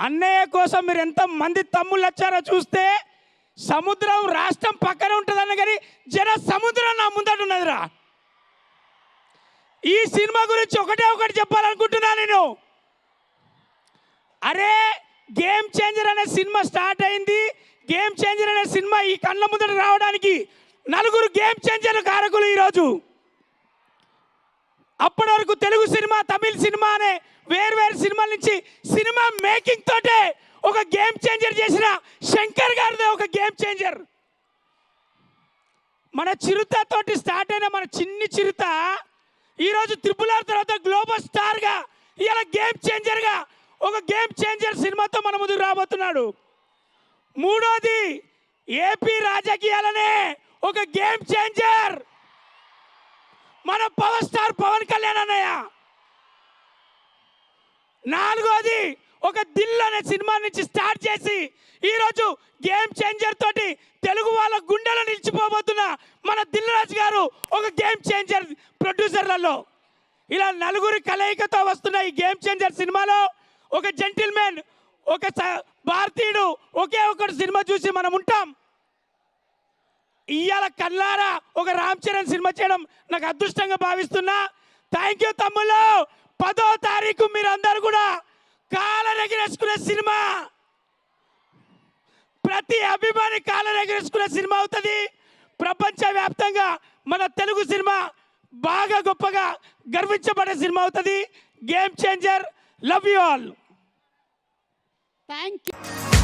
అన్నయ్య కోసం మీరు ఎంత మంది తమ్ముళ్ళు వచ్చారో చూస్తే సముద్రం రాష్ట్రం పక్కన ఉంటుందన్న కానీ జన సముద్రం నా ముందట ఉన్నదిరా. ఈ సినిమా గురించి ఒకటి చెప్పాలనుకుంటున్నా నేను. అరే గేమ్ చేంజర్ అనే సినిమా స్టార్ట్ అయింది. గేమ్ చేంజర్ అనే సినిమా ఈ కళ్ళ ముందట రావడానికి నలుగురు గేమ్ చేంజర్ కారకులు ఈరోజు. అప్పటి వరకు తెలుగు సినిమా, తమిళ సినిమా అనే వేరు సినిమాల నుంచి సినిమా మేకింగ్ తోటే ఒక గేమ్ చేంజర్ చేసిన శంకర్ గారిదే ఒక గేమ్ చేంజర్. మన చిరుత తోటి స్టార్ట్ అయిన మన చిన్ని చిరుత ఈరోజు త్రిపుల్ ఆర్ తర్వాత గ్లోబల్ స్టార్గా ఇలా గేమ్ చేంజర్గా ఒక గేమ్ చేంజర్ సినిమాతో మన ముందుకు రాబోతున్నాడు. మూడోది ఏపీ రాజకీయాలనే ఒక గేమ్ చేంజర్ మన పవర్ స్టార్ పవన్ కళ్యాణ్ అన్నయ్య. నాలుగోది ఒక దిల్ అనే సినిమా నుంచి స్టార్ట్ చేసి ఈరోజు గేమ్ చేంజర్ తోటి తెలుగు వాళ్ళ గుండెలో నిలిచిపోబోతున్న మన దిల్ రాజు గారు ఒక గేమ్ చేంజర్ ప్రొడ్యూసర్లలో. ఇలా నలుగురి కలయికతో వస్తున్న ఈ గేమ్ చేంజర్ సినిమాలో ఒక జెంటిల్మెన్, ఒక భారతీయుడు ఒకే ఒకటి సినిమా చూసి మనం ఉంటాం. ఇవాళ కల్లారా ఒక రామ్ చరణ్ సినిమా చేయడం నాకు అదృష్టంగా భావిస్తున్నా. థ్యాంక్ యూ తమ్ముళ్ళు. 10వ తారీఖు మీరు అందరు కూడా కాలరెగరేసుకునే సినిమా, ప్రతి అభిమాని కాలరెగరేసుకునే సినిమా అవుతుంది. ప్రపంచవ్యాప్తంగా మన తెలుగు సినిమా బాగా గొప్పగా గర్వించబడే సినిమా అవుతుంది. Game changer. Love you all. Thank you.